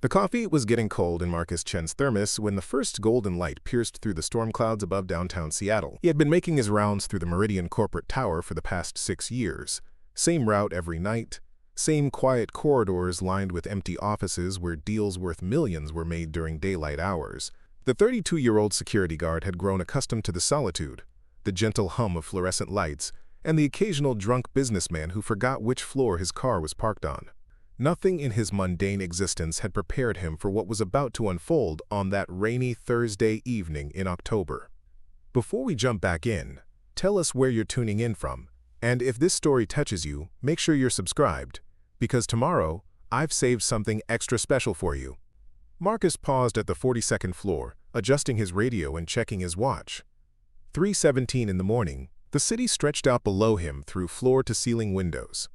The coffee was getting cold in Marcus Chen's thermos when the first golden light pierced through the storm clouds above downtown Seattle. He had been making his rounds through the Meridian Corporate Tower for the past 6 years. Same route every night, same quiet corridors lined with empty offices where deals worth millions were made during daylight hours. The 32-year-old security guard had grown accustomed to the solitude, the gentle hum of fluorescent lights, and the occasional drunk businessman who forgot which floor his car was parked on. Nothing in his mundane existence had prepared him for what was about to unfold on that rainy Thursday evening in October. Before we jump back in, tell us where you're tuning in from, and if this story touches you, make sure you're subscribed, because tomorrow, I've saved something extra special for you. Marcus paused at the 42nd floor, adjusting his radio and checking his watch. 3:17 in the morning, the city stretched out below him through floor-to-ceiling windows,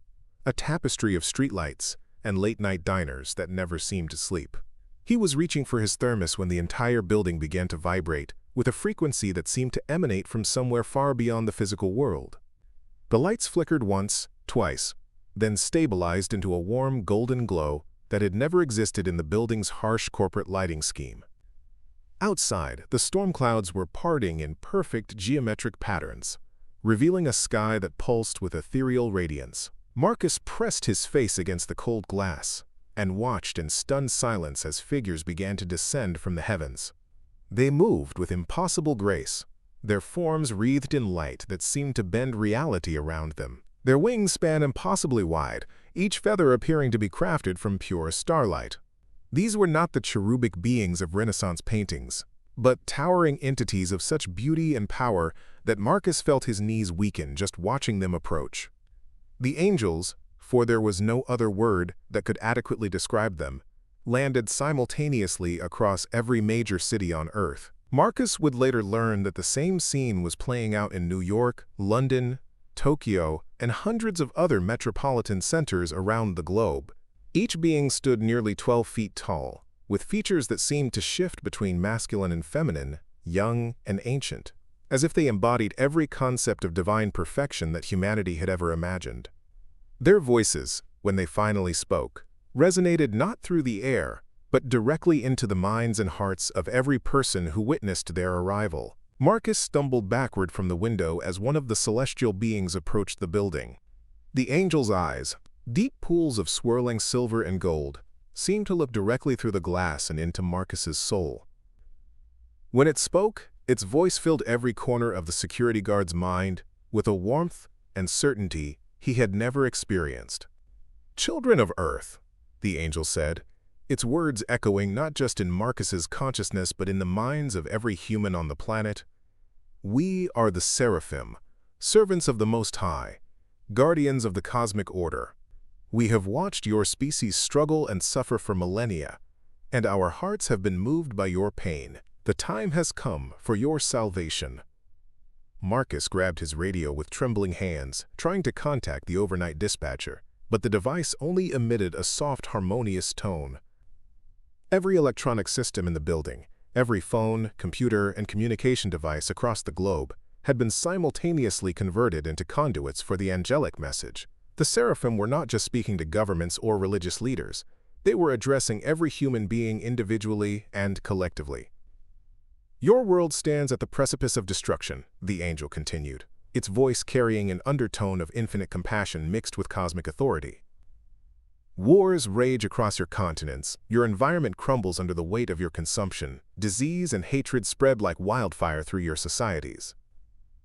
a tapestry of streetlights and late-night diners that never seemed to sleep. He was reaching for his thermos when the entire building began to vibrate with a frequency that seemed to emanate from somewhere far beyond the physical world. The lights flickered once, twice, then stabilized into a warm golden glow that had never existed in the building's harsh corporate lighting scheme. Outside, the storm clouds were parting in perfect geometric patterns, revealing a sky that pulsed with ethereal radiance. Marcus pressed his face against the cold glass and watched in stunned silence as figures began to descend from the heavens. They moved with impossible grace, their forms wreathed in light that seemed to bend reality around them. Their wings span impossibly wide, each feather appearing to be crafted from pure starlight. These were not the cherubic beings of Renaissance paintings, but towering entities of such beauty and power that Marcus felt his knees weaken just watching them approach. The angels, for there was no other word that could adequately describe them, landed simultaneously across every major city on Earth. Marcus would later learn that the same scene was playing out in New York, London, Tokyo, and hundreds of other metropolitan centers around the globe. Each being stood nearly 12 feet tall, with features that seemed to shift between masculine and feminine, young and ancient, as if they embodied every concept of divine perfection that humanity had ever imagined. Their voices, when they finally spoke, resonated not through the air, but directly into the minds and hearts of every person who witnessed their arrival. Marcus stumbled backward from the window as one of the celestial beings approached the building. The angel's eyes, deep pools of swirling silver and gold, seemed to look directly through the glass and into Marcus's soul. When it spoke, its voice filled every corner of the security guard's mind with a warmth and certainty he had never experienced. "Children of Earth," the angel said, its words echoing not just in Marcus's consciousness but in the minds of every human on the planet. "We are the Seraphim, servants of the Most High, guardians of the cosmic order. We have watched your species struggle and suffer for millennia, and our hearts have been moved by your pain. The time has come for your salvation." Marcus grabbed his radio with trembling hands, trying to contact the overnight dispatcher, but the device only emitted a soft, harmonious tone. Every electronic system in the building, every phone, computer, and communication device across the globe had been simultaneously converted into conduits for the angelic message. The Seraphim were not just speaking to governments or religious leaders. They were addressing every human being individually and collectively. "Your world stands at the precipice of destruction," the angel continued, its voice carrying an undertone of infinite compassion mixed with cosmic authority. "Wars rage across your continents, your environment crumbles under the weight of your consumption, disease and hatred spread like wildfire through your societies.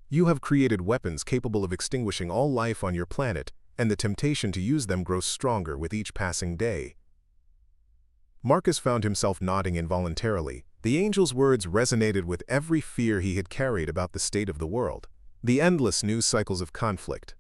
You have created weapons capable of extinguishing all life on your planet, and the temptation to use them grows stronger with each passing day." Marcus found himself nodding involuntarily. The angel's words resonated with every fear he had carried about the state of the world. The endless news cycles of conflict,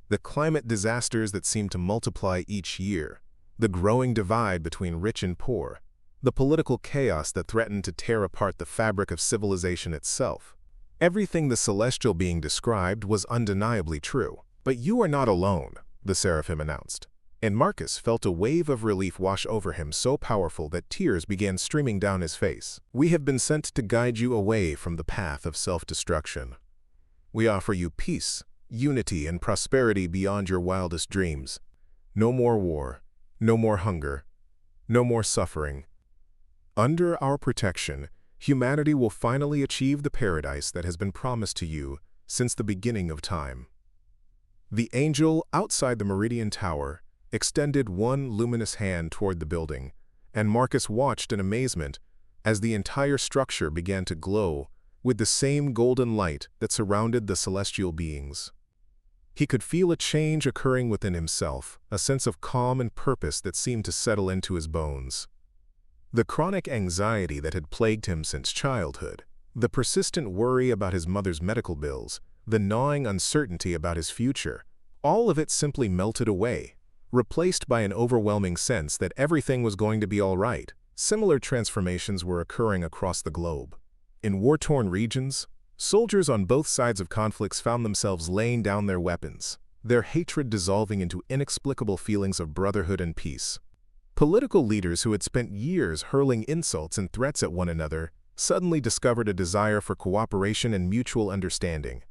the climate disasters that seemed to multiply each year, the growing divide between rich and poor, the political chaos that threatened to tear apart the fabric of civilization itself. Everything the celestial being described was undeniably true. "But you are not alone," the Seraphim announced. And Marcus felt a wave of relief wash over him so powerful that tears began streaming down his face. "We have been sent to guide you away from the path of self-destruction. We offer you peace, unity, and prosperity beyond your wildest dreams. No more war, no more hunger, No more suffering. Under our protection, humanity will finally achieve the paradise that has been promised to you since the beginning of time. The angel outside the Meridian Tower extended one luminous hand toward the building, and Marcus watched in amazement as the entire structure began to glow with the same golden light that surrounded the celestial beings. He could feel a change occurring within himself, a sense of calm and purpose that seemed to settle into his bones. The chronic anxiety that had plagued him since childhood, the persistent worry about his mother's medical bills, the gnawing uncertainty about his future, all of it simply melted away, replaced by an overwhelming sense that everything was going to be all right. Similar transformations were occurring across the globe. In war-torn regions, soldiers on both sides of conflicts found themselves laying down their weapons, their hatred dissolving into inexplicable feelings of brotherhood and peace. Political leaders who had spent years hurling insults and threats at one another suddenly discovered a desire for cooperation and mutual understanding.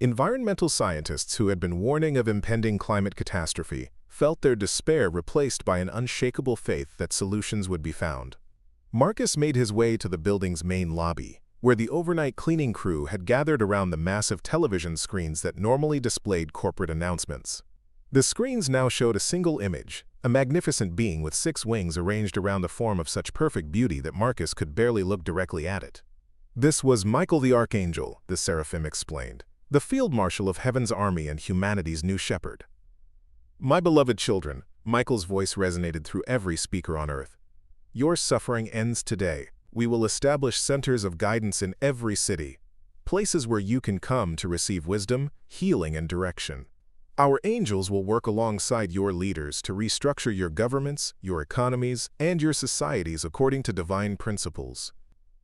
Environmental scientists who had been warning of impending climate catastrophe felt their despair replaced by an unshakable faith that solutions would be found. Marcus made his way to the building's main lobby, where the overnight cleaning crew had gathered around the massive television screens that normally displayed corporate announcements. The screens now showed a single image, a magnificent being with 6 wings arranged around the form of such perfect beauty that Marcus could barely look directly at it. This was Michael the Archangel, the seraphim explained, the field marshal of heaven's army and humanity's new shepherd. My beloved children, Michael's voice resonated through every speaker on earth. Your suffering ends today. We will establish centers of guidance in every city, places where you can come to receive wisdom, healing, and direction. Our angels will work alongside your leaders to restructure your governments, your economies, and your societies according to divine principles.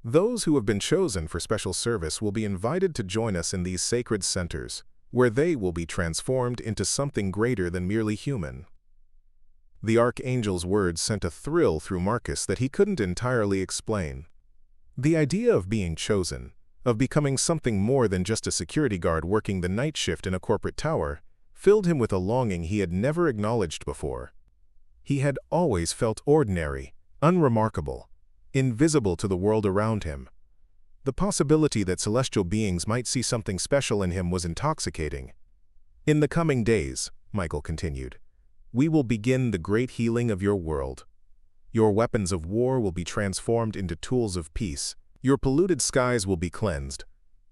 Those who have been chosen for special service will be invited to join us in these sacred centers, where they will be transformed into something greater than merely human. The Archangel's words sent a thrill through Marcus that he couldn't entirely explain. The idea of being chosen, of becoming something more than just a security guard working the night shift in a corporate tower, filled him with a longing he had never acknowledged before. He had always felt ordinary, unremarkable, invisible to the world around him. The possibility that celestial beings might see something special in him was intoxicating. In the coming days, Michael continued, we will begin the great healing of your world. Your weapons of war will be transformed into tools of peace. Your polluted skies will be cleansed.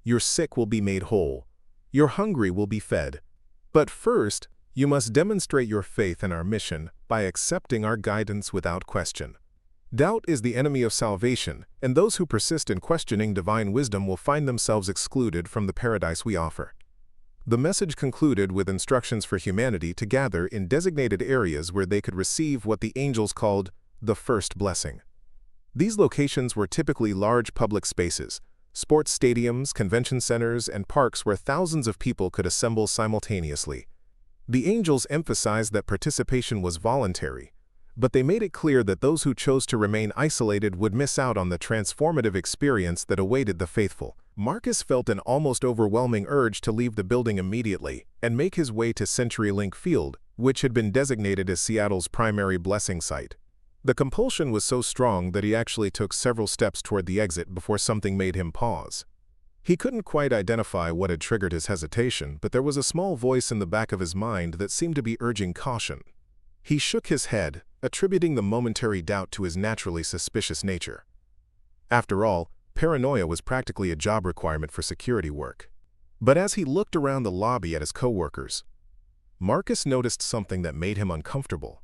Your sick will be made whole. Your hungry will be fed. But first, you must demonstrate your faith in our mission by accepting our guidance without question. Doubt is the enemy of salvation, and those who persist in questioning divine wisdom will find themselves excluded from the paradise we offer. The message concluded with instructions for humanity to gather in designated areas where they could receive what the angels called the first blessing. These locations were typically large public spaces, sports stadiums, convention centers, and parks where thousands of people could assemble simultaneously. The angels emphasized that participation was voluntary, but they made it clear that those who chose to remain isolated would miss out on the transformative experience that awaited the faithful. Marcus felt an almost overwhelming urge to leave the building immediately and make his way to CenturyLink Field, which had been designated as Seattle's primary blessing site. The compulsion was so strong that he actually took several steps toward the exit before something made him pause. He couldn't quite identify what had triggered his hesitation, but there was a small voice in the back of his mind that seemed to be urging caution. He shook his head, attributing the momentary doubt to his naturally suspicious nature. After all, paranoia was practically a job requirement for security work. But as he looked around the lobby at his coworkers, Marcus noticed something that made him uncomfortable.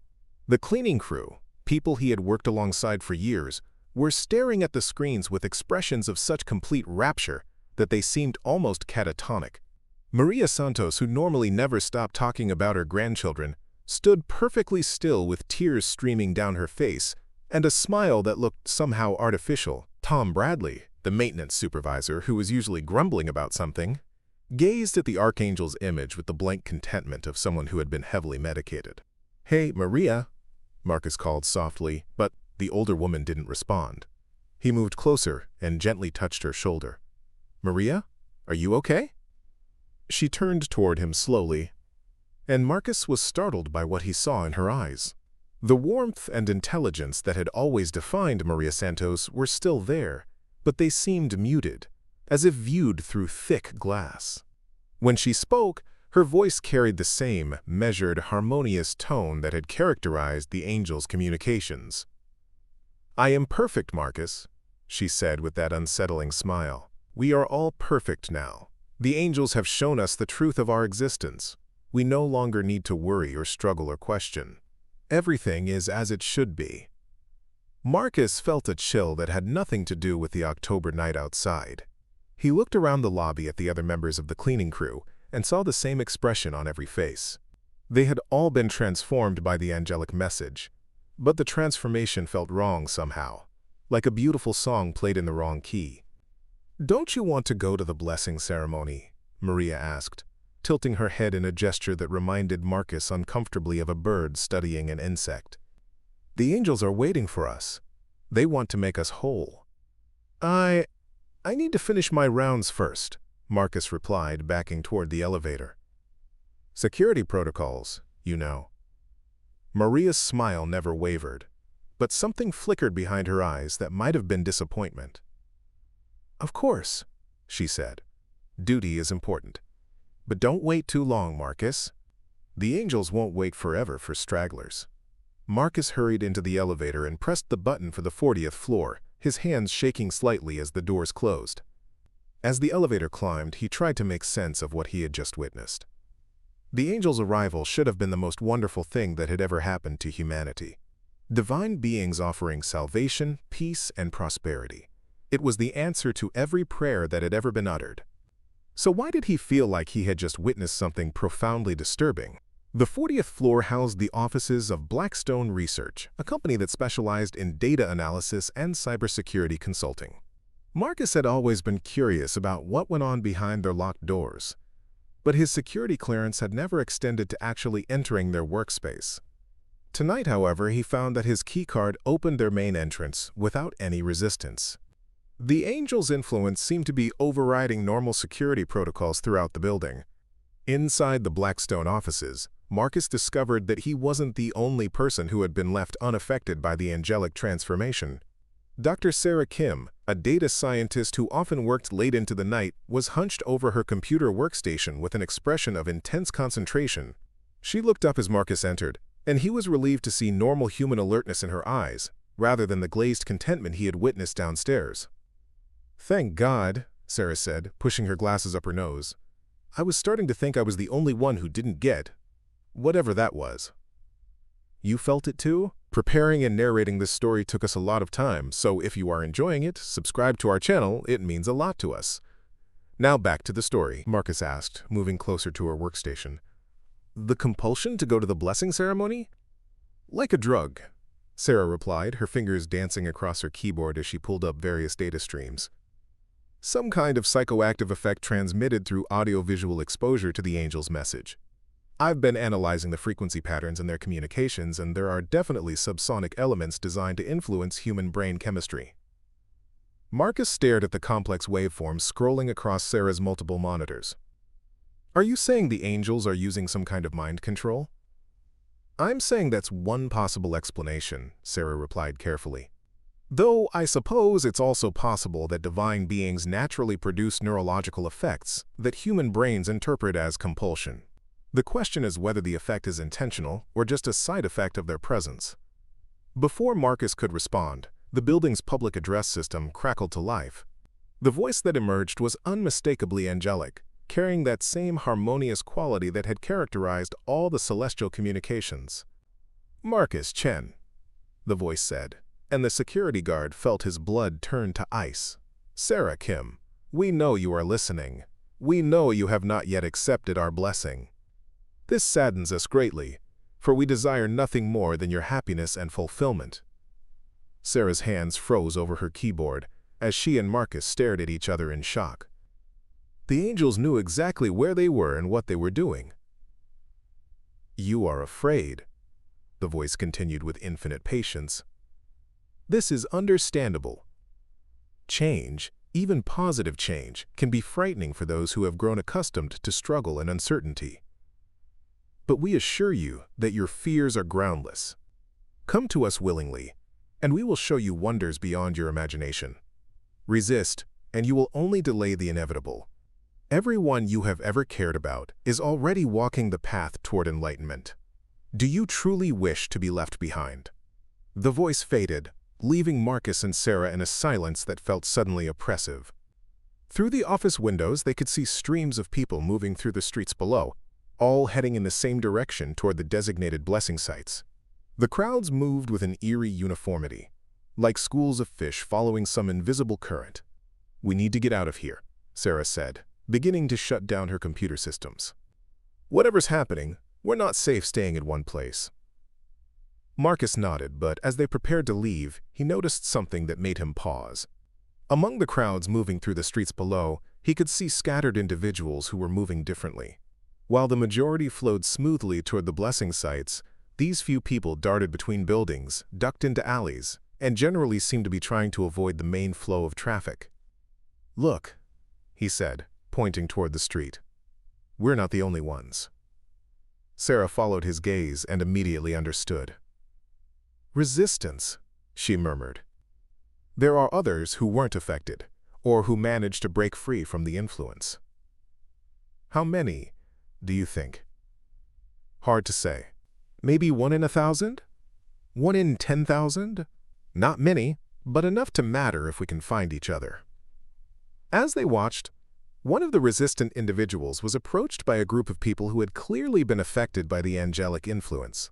The cleaning crew, people he had worked alongside for years, were staring at the screens with expressions of such complete rapture that they seemed almost catatonic. Maria Santos, who normally never stopped talking about her grandchildren, stood perfectly still with tears streaming down her face and a smile that looked somehow artificial. Tom Bradley, the maintenance supervisor who was usually grumbling about something, gazed at the Archangel's image with the blank contentment of someone who had been heavily medicated. "Hey, Maria," Marcus called softly, but the older woman didn't respond. He moved closer and gently touched her shoulder. "Maria, are you okay?" She turned toward him slowly, and Marcus was startled by what he saw in her eyes. The warmth and intelligence that had always defined Maria Santos were still there, but they seemed muted, as if viewed through thick glass. When she spoke, her voice carried the same measured, harmonious tone that had characterized the angel's communications. "I am perfect, Marcus," she said with that unsettling smile. "We are all perfect now. The angels have shown us the truth of our existence. We no longer need to worry or struggle or question. Everything is as it should be." Marcus felt a chill that had nothing to do with the October night outside. He looked around the lobby at the other members of the cleaning crew and saw the same expression on every face. They had all been transformed by the angelic message, but the transformation felt wrong somehow, like a beautiful song played in the wrong key. "Don't you want to go to the blessing ceremony?" Maria asked, tilting her head in a gesture that reminded Marcus uncomfortably of a bird studying an insect. "The angels are waiting for us. They want to make us whole." I need to finish my rounds first," Marcus replied, backing toward the elevator. "Security protocols, you know." Maria's smile never wavered, but something flickered behind her eyes that might have been disappointment. "Of course," she said. "Duty is important. But don't wait too long, Marcus. The angels won't wait forever for stragglers." Marcus hurried into the elevator and pressed the button for the 40th floor, his hands shaking slightly as the doors closed. As the elevator climbed, he tried to make sense of what he had just witnessed. The angels' arrival should have been the most wonderful thing that had ever happened to humanity. Divine beings offering salvation, peace, and prosperity. It was the answer to every prayer that had ever been uttered. So why did he feel like he had just witnessed something profoundly disturbing? The 40th floor housed the offices of Blackstone Research, a company that specialized in data analysis and cybersecurity consulting. Marcus had always been curious about what went on behind their locked doors, but his security clearance had never extended to actually entering their workspace. Tonight, however, he found that his keycard opened their main entrance without any resistance. The angels' influence seemed to be overriding normal security protocols throughout the building. Inside the Blackstone offices, Marcus discovered that he wasn't the only person who had been left unaffected by the angelic transformation. Dr. Sarah Kim, a data scientist who often worked late into the night, was hunched over her computer workstation with an expression of intense concentration. She looked up as Marcus entered, and he was relieved to see normal human alertness in her eyes, rather than the glazed contentment he had witnessed downstairs. "Thank God," Sarah said, pushing her glasses up her nose. "I was starting to think I was the only one who didn't get whatever that was." "You felt it too?" Preparing and narrating this story took us a lot of time, so if you are enjoying it, subscribe to our channel, it means a lot to us. "Now back to the story," Marcus asked, moving closer to her workstation. "The compulsion to go to the blessing ceremony?" "Like a drug," Sarah replied, her fingers dancing across her keyboard as she pulled up various data streams. "Some kind of psychoactive effect transmitted through audio-visual exposure to the angel's message. I've been analyzing the frequency patterns in their communications, and there are definitely subsonic elements designed to influence human brain chemistry." Marcus stared at the complex waveforms scrolling across Sarah's multiple monitors. "Are you saying the angels are using some kind of mind control?" "I'm saying that's one possible explanation," Sarah replied carefully. "Though I suppose it's also possible that divine beings naturally produce neurological effects that human brains interpret as compulsion. The question is whether the effect is intentional or just a side effect of their presence." Before Marcus could respond, the building's public address system crackled to life. The voice that emerged was unmistakably angelic, carrying that same harmonious quality that had characterized all the celestial communications. "Marcus Chen," the voice said, and the security guard felt his blood turn to ice. "Sarah Kim, we know you are listening. We know you have not yet accepted our blessing. This saddens us greatly, for we desire nothing more than your happiness and fulfillment." Sarah's hands froze over her keyboard as she and Marcus stared at each other in shock. The angels knew exactly where they were and what they were doing. "You are afraid," the voice continued with infinite patience. "This is understandable. Change, even positive change, can be frightening for those who have grown accustomed to struggle and uncertainty. But we assure you that your fears are groundless. Come to us willingly, and we will show you wonders beyond your imagination. Resist, and you will only delay the inevitable. Everyone you have ever cared about is already walking the path toward enlightenment. Do you truly wish to be left behind? The voice faded, leaving Marcus and Sarah in a silence that felt suddenly oppressive. Through the office windows, they could see streams of people moving through the streets below, all heading in the same direction toward the designated blessing sites. The crowds moved with an eerie uniformity, like schools of fish following some invisible current. "We need to get out of here," Sarah said, beginning to shut down her computer systems. "Whatever's happening, we're not safe staying in one place." Marcus nodded, but as they prepared to leave, he noticed something that made him pause. Among the crowds moving through the streets below, he could see scattered individuals who were moving differently. While the majority flowed smoothly toward the blessing sites, these few people darted between buildings, ducked into alleys, and generally seemed to be trying to avoid the main flow of traffic. "Look," he said, pointing toward the street. "We're not the only ones." Sarah followed his gaze and immediately understood. "Resistance," she murmured. "There are others who weren't affected, or who managed to break free from the influence." "How many, do you think?" "Hard to say. Maybe 1 in 1,000? 1 in 10,000? Not many, but enough to matter if we can find each other." As they watched, one of the resistant individuals was approached by a group of people who had clearly been affected by the angelic influence.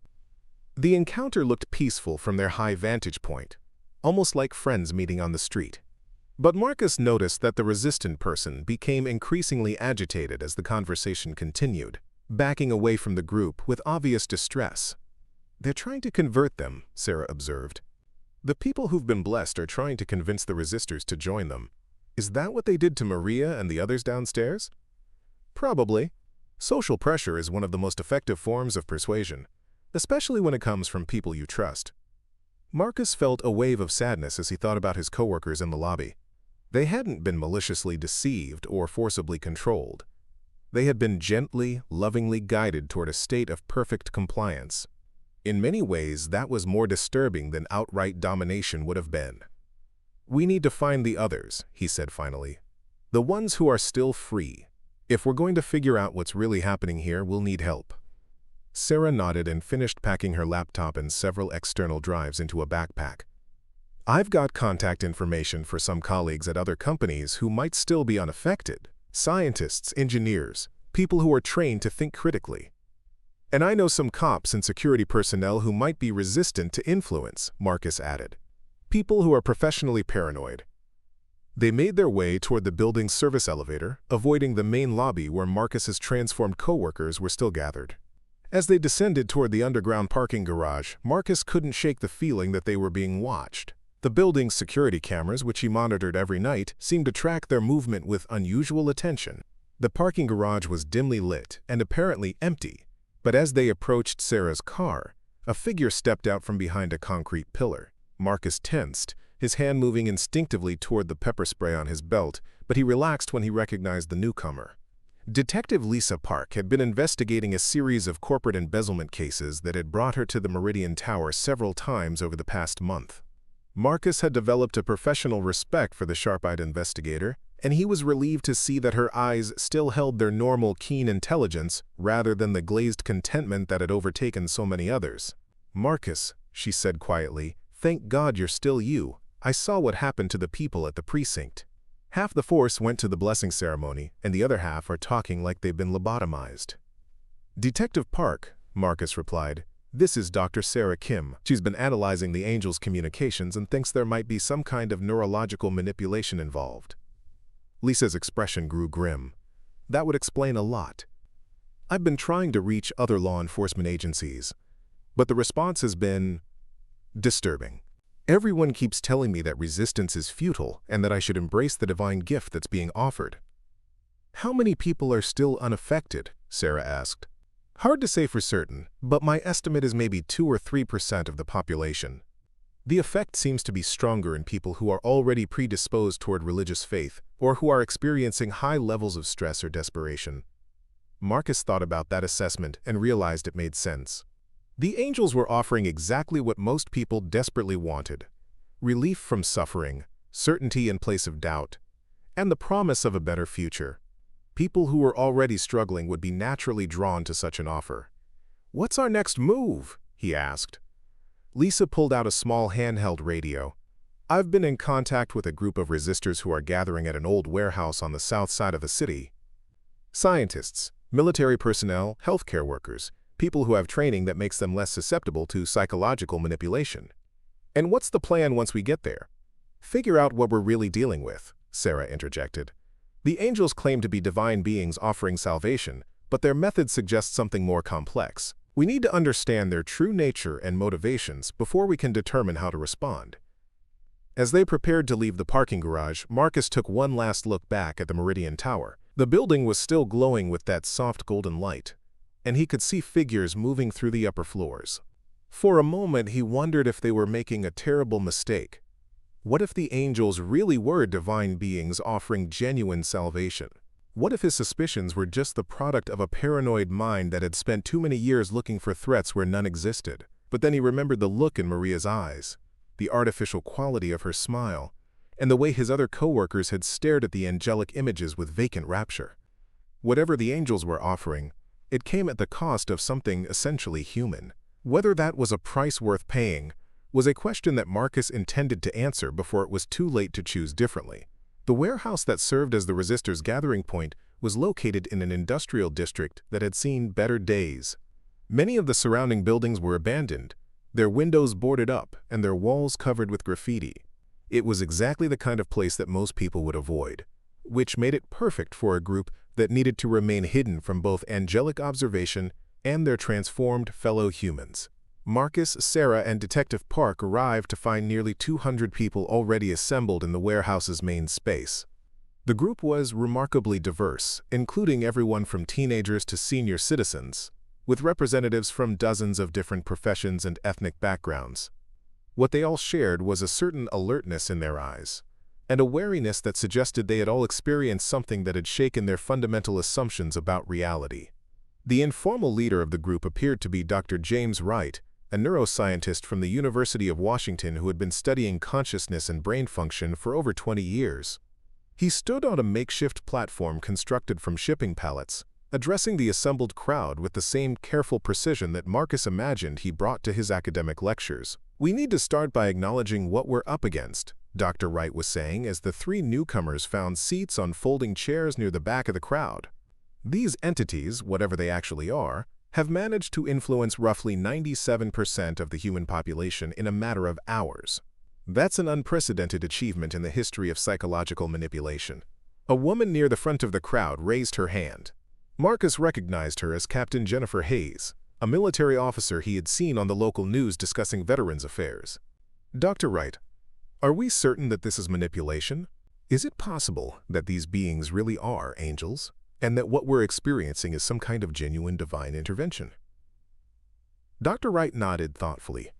The encounter looked peaceful from their high vantage point, almost like friends meeting on the street. But Marcus noticed that the resistant person became increasingly agitated as the conversation continued, backing away from the group with obvious distress. "They're trying to convert them," Sarah observed. "The people who've been blessed are trying to convince the resistors to join them. Is that what they did to Maria and the others downstairs?" "Probably. Social pressure is one of the most effective forms of persuasion, especially when it comes from people you trust." Marcus felt a wave of sadness as he thought about his coworkers in the lobby. They hadn't been maliciously deceived or forcibly controlled. They had been gently, lovingly guided toward a state of perfect compliance. In many ways, that was more disturbing than outright domination would have been. "We need to find the others," he said finally. "The ones who are still free. If we're going to figure out what's really happening here, we'll need help." Sarah nodded and finished packing her laptop and several external drives into a backpack. "I've got contact information for some colleagues at other companies who might still be unaffected. Scientists, engineers, people who are trained to think critically. And I know some cops and security personnel who might be resistant to influence," Marcus added. "People who are professionally paranoid." They made their way toward the building's service elevator, avoiding the main lobby where Marcus's transformed coworkers were still gathered. As they descended toward the underground parking garage, Marcus couldn't shake the feeling that they were being watched. The building's security cameras, which he monitored every night, seemed to track their movement with unusual attention. The parking garage was dimly lit and apparently empty, but as they approached Sarah's car, a figure stepped out from behind a concrete pillar. Marcus tensed, his hand moving instinctively toward the pepper spray on his belt, but he relaxed when he recognized the newcomer. Detective Lisa Park had been investigating a series of corporate embezzlement cases that had brought her to the Meridian Tower several times over the past month. Marcus had developed a professional respect for the sharp-eyed investigator, and he was relieved to see that her eyes still held their normal keen intelligence rather than the glazed contentment that had overtaken so many others. "Marcus," she said quietly, "thank God you're still you. I saw what happened to the people at the precinct. Half the force went to the blessing ceremony, and the other half are talking like they've been lobotomized." "Detective Park," Marcus replied, "this is Dr. Sarah Kim. She's been analyzing the angels' communications and thinks there might be some kind of neurological manipulation involved." Lisa's expression grew grim. "That would explain a lot. I've been trying to reach other law enforcement agencies, but the response has been disturbing. Everyone keeps telling me that resistance is futile and that I should embrace the divine gift that's being offered." "How many people are still unaffected?" Sarah asked. "Hard to say for certain, but my estimate is maybe 2 or 3% of the population. The effect seems to be stronger in people who are already predisposed toward religious faith or who are experiencing high levels of stress or desperation." Marcus thought about that assessment and realized it made sense. The angels were offering exactly what most people desperately wanted: relief from suffering, certainty in place of doubt, and the promise of a better future. People who were already struggling would be naturally drawn to such an offer. "What's our next move?" he asked. Lisa pulled out a small handheld radio. "I've been in contact with a group of resistors who are gathering at an old warehouse on the south side of the city. Scientists, military personnel, healthcare workers, people who have training that makes them less susceptible to psychological manipulation. And what's the plan once we get there?" "Figure out what we're really dealing with," Sarah interjected. "The angels claim to be divine beings offering salvation, but their methods suggest something more complex. We need to understand their true nature and motivations before we can determine how to respond." As they prepared to leave the parking garage, Marcus took one last look back at the Meridian Tower. The building was still glowing with that soft golden light, and he could see figures moving through the upper floors. For a moment, he wondered if they were making a terrible mistake. What if the angels really were divine beings offering genuine salvation? What if his suspicions were just the product of a paranoid mind that had spent too many years looking for threats where none existed? But then he remembered the look in Maria's eyes, the artificial quality of her smile, and the way his other co-workers had stared at the angelic images with vacant rapture. Whatever the angels were offering, it came at the cost of something essentially human. Whether that was a price worth paying was a question that Marcus intended to answer before it was too late to choose differently. The warehouse that served as the resistors' gathering point was located in an industrial district that had seen better days. Many of the surrounding buildings were abandoned, their windows boarded up and their walls covered with graffiti. It was exactly the kind of place that most people would avoid, which made it perfect for a group that needed to remain hidden from both angelic observation and their transformed fellow humans. Marcus, Sarah, and Detective Park arrived to find nearly 200 people already assembled in the warehouse's main space. The group was remarkably diverse, including everyone from teenagers to senior citizens, with representatives from dozens of different professions and ethnic backgrounds. What they all shared was a certain alertness in their eyes, and a wariness that suggested they had all experienced something that had shaken their fundamental assumptions about reality. The informal leader of the group appeared to be Dr. James Wright, a neuroscientist from the University of Washington who had been studying consciousness and brain function for over 20 years. He stood on a makeshift platform constructed from shipping pallets, addressing the assembled crowd with the same careful precision that Marcus imagined he brought to his academic lectures. "We need to start by acknowledging what we're up against," Dr. Wright was saying as the three newcomers found seats on folding chairs near the back of the crowd. "These entities, whatever they actually are, have managed to influence roughly 97% of the human population in a matter of hours. That's an unprecedented achievement in the history of psychological manipulation." A woman near the front of the crowd raised her hand. Marcus recognized her as Captain Jennifer Hayes, a military officer he had seen on the local news discussing veterans affairs. "Dr. Wright, are we certain that this is manipulation? Is it possible that these beings really are angels, and that what we're experiencing is some kind of genuine divine intervention?" Dr. Wright nodded thoughtfully.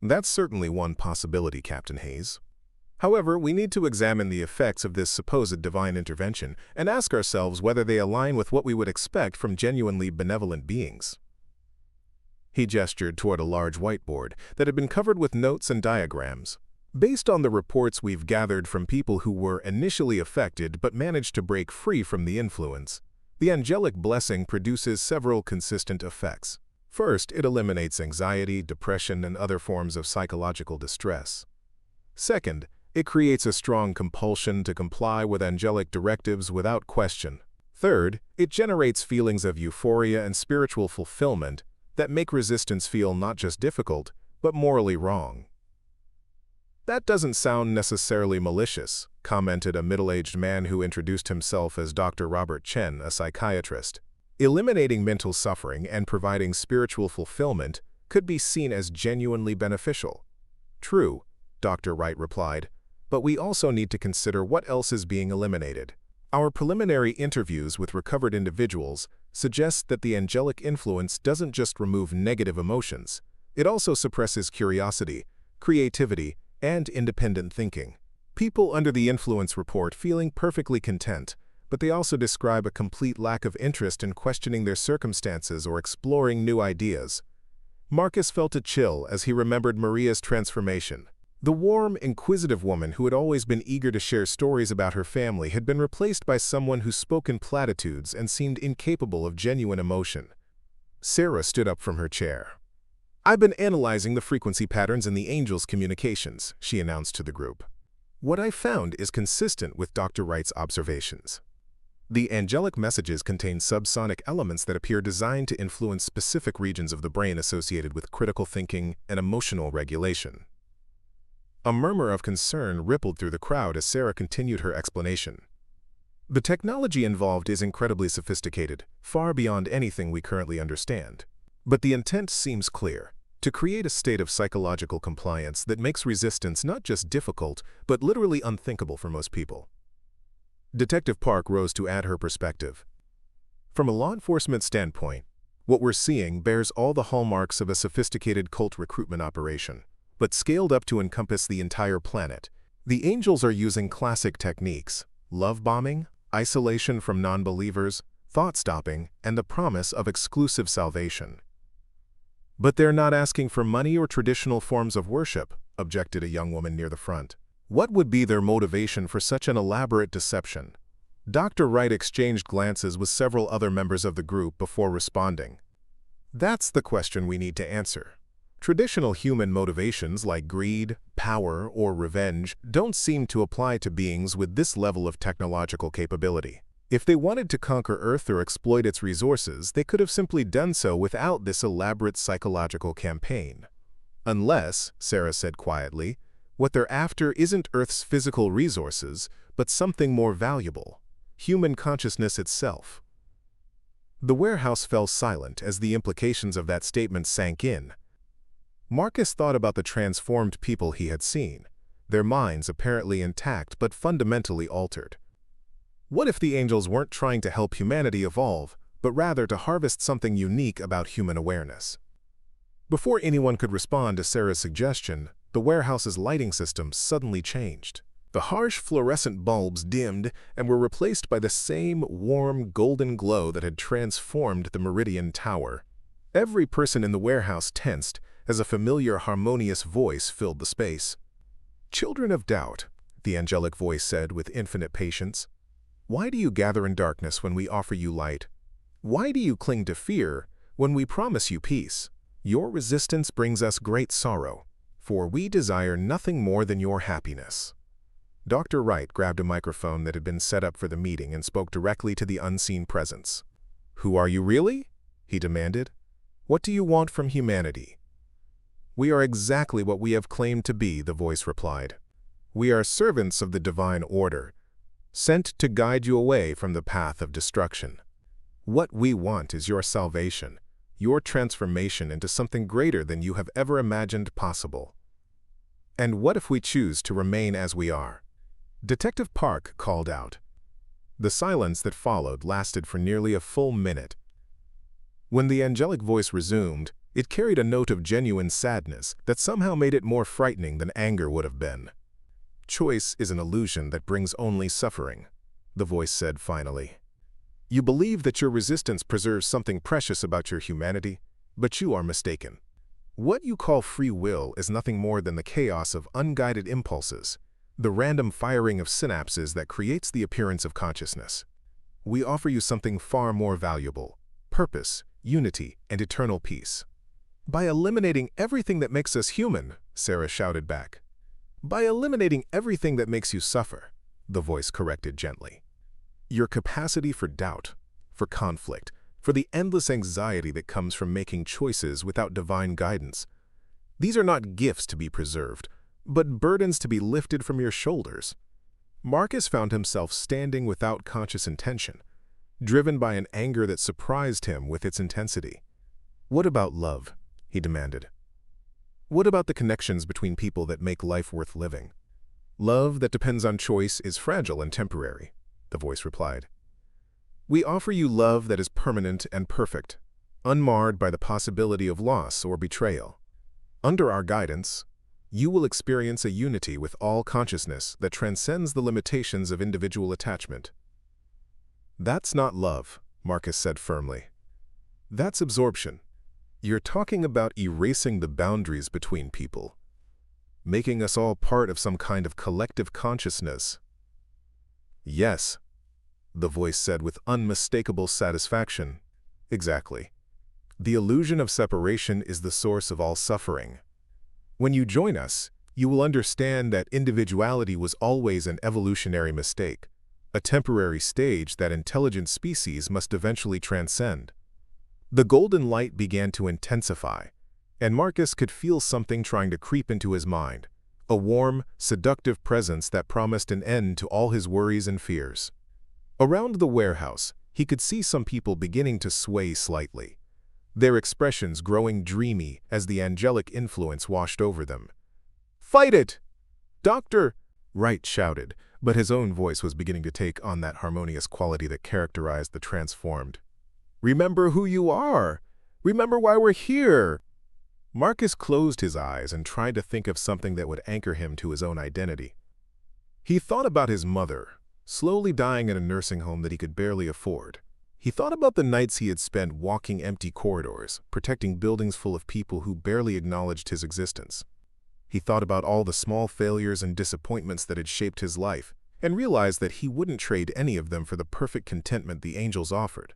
"That's certainly one possibility, Captain Hayes. However, we need to examine the effects of this supposed divine intervention and ask ourselves whether they align with what we would expect from genuinely benevolent beings." He gestured toward a large whiteboard that had been covered with notes and diagrams. "Based on the reports we've gathered from people who were initially affected but managed to break free from the influence, the angelic blessing produces several consistent effects. First, it eliminates anxiety, depression, and other forms of psychological distress. Second, it creates a strong compulsion to comply with angelic directives without question. Third, it generates feelings of euphoria and spiritual fulfillment that make resistance feel not just difficult, but morally wrong." "That doesn't sound necessarily malicious," commented a middle-aged man who introduced himself as Dr. Robert Chen, a psychiatrist. "Eliminating mental suffering and providing spiritual fulfillment could be seen as genuinely beneficial." "True," Dr. Wright replied, "but we also need to consider what else is being eliminated. Our preliminary interviews with recovered individuals suggest that the angelic influence doesn't just remove negative emotions, it also suppresses curiosity, creativity, and independent thinking. People under the influence report feeling perfectly content, but they also describe a complete lack of interest in questioning their circumstances or exploring new ideas. Marcus felt a chill as he remembered Maria's transformation. The warm, inquisitive woman who had always been eager to share stories about her family had been replaced by someone who spoke in platitudes and seemed incapable of genuine emotion. Sarah stood up from her chair. "I've been analyzing the frequency patterns in the angels' communications," she announced to the group. "What I found is consistent with Dr. Wright's observations. The angelic messages contain subsonic elements that appear designed to influence specific regions of the brain associated with critical thinking and emotional regulation." A murmur of concern rippled through the crowd as Sarah continued her explanation. "The technology involved is incredibly sophisticated, far beyond anything we currently understand. But the intent seems clear: to create a state of psychological compliance that makes resistance not just difficult, but literally unthinkable for most people." Detective Park rose to add her perspective. "From a law enforcement standpoint, what we're seeing bears all the hallmarks of a sophisticated cult recruitment operation, but scaled up to encompass the entire planet. The angels are using classic techniques: love bombing, isolation from non-believers, thought-stopping, and the promise of exclusive salvation." "But they're not asking for money or traditional forms of worship," objected a young woman near the front. "What would be their motivation for such an elaborate deception?" Dr. Wright exchanged glances with several other members of the group before responding. "That's the question we need to answer. Traditional human motivations like greed, power, or revenge don't seem to apply to beings with this level of technological capability. If they wanted to conquer Earth or exploit its resources, they could have simply done so without this elaborate psychological campaign. Unless," Sarah said quietly, "what they're after isn't Earth's physical resources, but something more valuable: human consciousness itself." The warehouse fell silent as the implications of that statement sank in. Marcus thought about the transformed people he had seen, their minds apparently intact but fundamentally altered. What if the angels weren't trying to help humanity evolve, but rather to harvest something unique about human awareness? Before anyone could respond to Sarah's suggestion, the warehouse's lighting system suddenly changed. The harsh fluorescent bulbs dimmed and were replaced by the same warm, golden glow that had transformed the Meridian Tower. Every person in the warehouse tensed as a familiar, harmonious voice filled the space. "Children of doubt," the angelic voice said with infinite patience, "why do you gather in darkness when we offer you light? Why do you cling to fear when we promise you peace? Your resistance brings us great sorrow, for we desire nothing more than your happiness." Dr. Wright grabbed a microphone that had been set up for the meeting and spoke directly to the unseen presence. "Who are you really?" he demanded. "What do you want from humanity?" "We are exactly what we have claimed to be," the voice replied. "We are servants of the divine order, sent to guide you away from the path of destruction. What we want is your salvation, your transformation into something greater than you have ever imagined possible." "And what if we choose to remain as we are?" Detective Park called out. The silence that followed lasted for nearly a full minute. When the angelic voice resumed, it carried a note of genuine sadness that somehow made it more frightening than anger would have been. "Choice is an illusion that brings only suffering," the voice said finally. "You believe that your resistance preserves something precious about your humanity, but you are mistaken. What you call free will is nothing more than the chaos of unguided impulses, the random firing of synapses that creates the appearance of consciousness. We offer you something far more valuable: purpose, unity, and eternal peace." "By eliminating everything that makes us human," Sarah shouted back. "By eliminating everything that makes you suffer," the voice corrected gently. "Your capacity for doubt, for conflict, for the endless anxiety that comes from making choices without divine guidance. These are not gifts to be preserved, but burdens to be lifted from your shoulders." Marcus found himself standing without conscious intention, driven by an anger that surprised him with its intensity. "What about love?" he demanded. "What about the connections between people that make life worth living?" "Love that depends on choice is fragile and temporary," the voice replied. "We offer you love that is permanent and perfect, unmarred by the possibility of loss or betrayal. Under our guidance, you will experience a unity with all consciousness that transcends the limitations of individual attachment." "That's not love," Marcus said firmly. "That's absorption. You're talking about erasing the boundaries between people, making us all part of some kind of collective consciousness. Yes, the voice said with unmistakable satisfaction. Exactly. The illusion of separation is the source of all suffering. When you join us, you will understand that individuality was always an evolutionary mistake, a temporary stage that intelligent species must eventually transcend. The golden light began to intensify, and Marcus could feel something trying to creep into his mind, a warm, seductive presence that promised an end to all his worries and fears. Around the warehouse, he could see some people beginning to sway slightly, their expressions growing dreamy as the angelic influence washed over them. "Fight it! Doctor!" Wright shouted, but his own voice was beginning to take on that harmonious quality that characterized the transformed. "Remember who you are! Remember why we're here!" Marcus closed his eyes and tried to think of something that would anchor him to his own identity. He thought about his mother, slowly dying in a nursing home that he could barely afford. He thought about the nights he had spent walking empty corridors, protecting buildings full of people who barely acknowledged his existence. He thought about all the small failures and disappointments that had shaped his life, and realized that he wouldn't trade any of them for the perfect contentment the angels offered.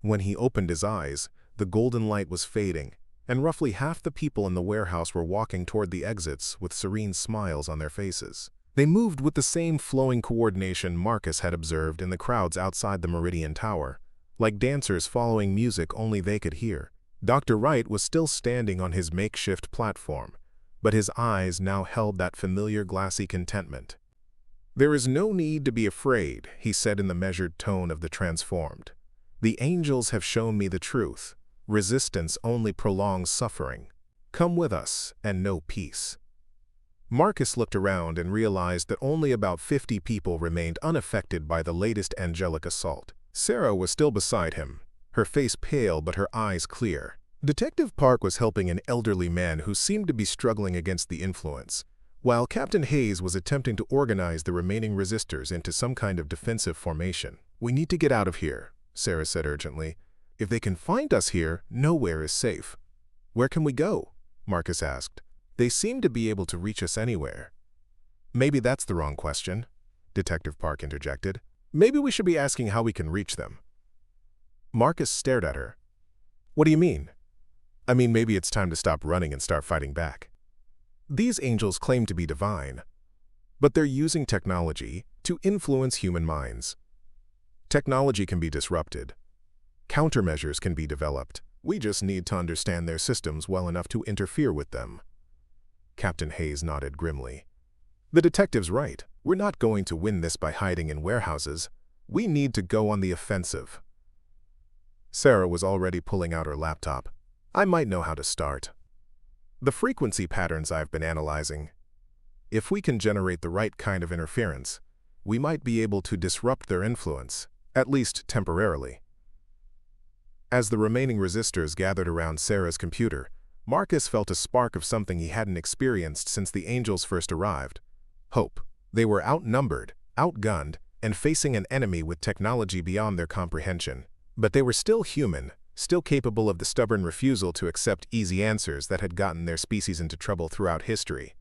When he opened his eyes, the golden light was fading, and roughly half the people in the warehouse were walking toward the exits with serene smiles on their faces. They moved with the same flowing coordination Marcus had observed in the crowds outside the Meridian Tower, like dancers following music only they could hear. Dr. Wright was still standing on his makeshift platform, but his eyes now held that familiar glassy contentment. "There is no need to be afraid," he said in the measured tone of the transformed. "The angels have shown me the truth. Resistance only prolongs suffering. Come with us and know peace." Marcus looked around and realized that only about 50 people remained unaffected by the latest angelic assault. Sarah was still beside him, her face pale but her eyes clear. Detective Park was helping an elderly man who seemed to be struggling against the influence, while Captain Hayes was attempting to organize the remaining resistors into some kind of defensive formation. "We need to get out of here," Sarah said urgently. "If they can find us here, nowhere is safe." "Where can we go?" Marcus asked. "They seem to be able to reach us anywhere." "Maybe that's the wrong question," Detective Park interjected. "Maybe we should be asking how we can reach them." Marcus stared at her. "What do you mean?" "I mean, maybe it's time to stop running and start fighting back. These angels claim to be divine, but they're using technology to influence human minds. Technology can be disrupted. Countermeasures can be developed. We just need to understand their systems well enough to interfere with them." Captain Hayes nodded grimly. "The detective's right. We're not going to win this by hiding in warehouses. We need to go on the offensive." Sarah was already pulling out her laptop. "I might know how to start. The frequency patterns I've been analyzing. If we can generate the right kind of interference, we might be able to disrupt their influence, at least temporarily." As the remaining resistors gathered around Sarah's computer, Marcus felt a spark of something he hadn't experienced since the angels first arrived. Hope. They were outnumbered, outgunned, and facing an enemy with technology beyond their comprehension. But they were still human, still capable of the stubborn refusal to accept easy answers that had gotten their species into trouble throughout history.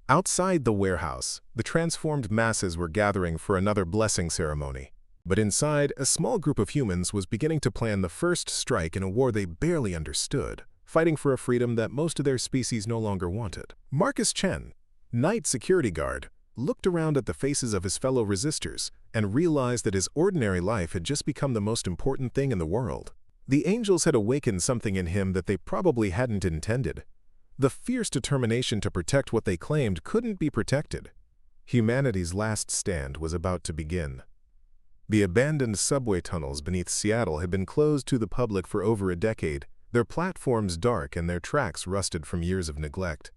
Outside the warehouse, the transformed masses were gathering for another blessing ceremony. But inside, a small group of humans was beginning to plan the first strike in a war they barely understood, fighting for a freedom that most of their species no longer wanted. Marcus Chen, night security guard, looked around at the faces of his fellow resistors and realized that his ordinary life had just become the most important thing in the world. The angels had awakened something in him that they probably hadn't intended. The fierce determination to protect what they claimed couldn't be protected. Humanity's last stand was about to begin. The abandoned subway tunnels beneath Seattle had been closed to the public for over a decade, their platforms dark and their tracks rusted from years of neglect.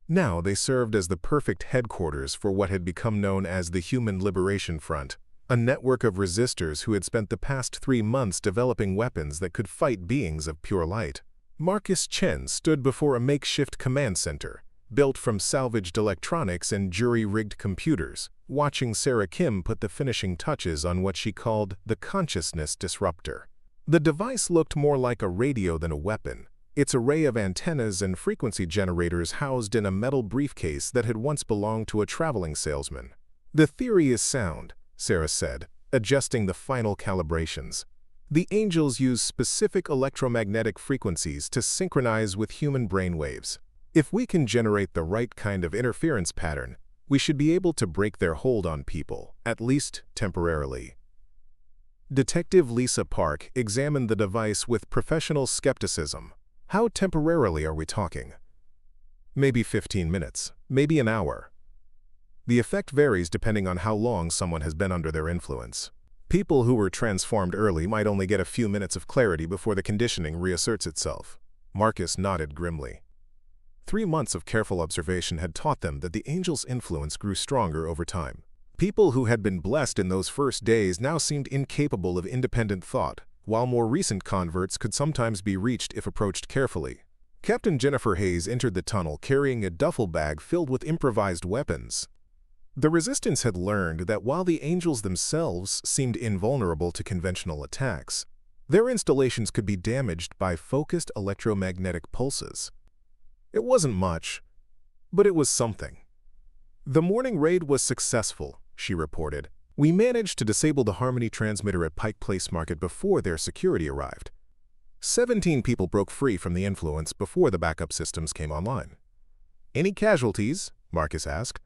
Now they served as the perfect headquarters for what had become known as the Human Liberation Front, a network of resistors who had spent the past 3 months developing weapons that could fight beings of pure light. Marcus Chen stood before a makeshift command center, built from salvaged electronics and jury-rigged computers, watching Sarah Kim put the finishing touches on what she called the consciousness disruptor. The device looked more like a radio than a weapon, its array of antennas and frequency generators housed in a metal briefcase that had once belonged to a traveling salesman. "The theory is sound," Sarah said, adjusting the final calibrations. "The angels use specific electromagnetic frequencies to synchronize with human brainwaves. If we can generate the right kind of interference pattern, we should be able to break their hold on people, at least temporarily." Detective Lisa Park examined the device with professional skepticism. "How temporarily are we talking?" "Maybe 15 minutes, maybe an hour. The effect varies depending on how long someone has been under their influence. People who were transformed early might only get a few minutes of clarity before the conditioning reasserts itself." Marcus nodded grimly. 3 months of careful observation had taught them that the angel's influence grew stronger over time. People who had been blessed in those first days now seemed incapable of independent thought, while more recent converts could sometimes be reached if approached carefully. Captain Jennifer Hayes entered the tunnel carrying a duffel bag filled with improvised weapons. The Resistance had learned that while the angels themselves seemed invulnerable to conventional attacks, their installations could be damaged by focused electromagnetic pulses. It wasn't much, but it was something. "The morning raid was successful," she reported. "We managed to disable the Harmony transmitter at Pike Place Market before their security arrived. 17 people broke free from the influence before the backup systems came online." "Any casualties?" Marcus asked.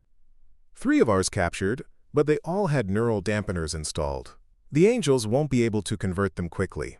3 of ours captured, but they all had neural dampeners installed. The angels won't be able to convert them quickly."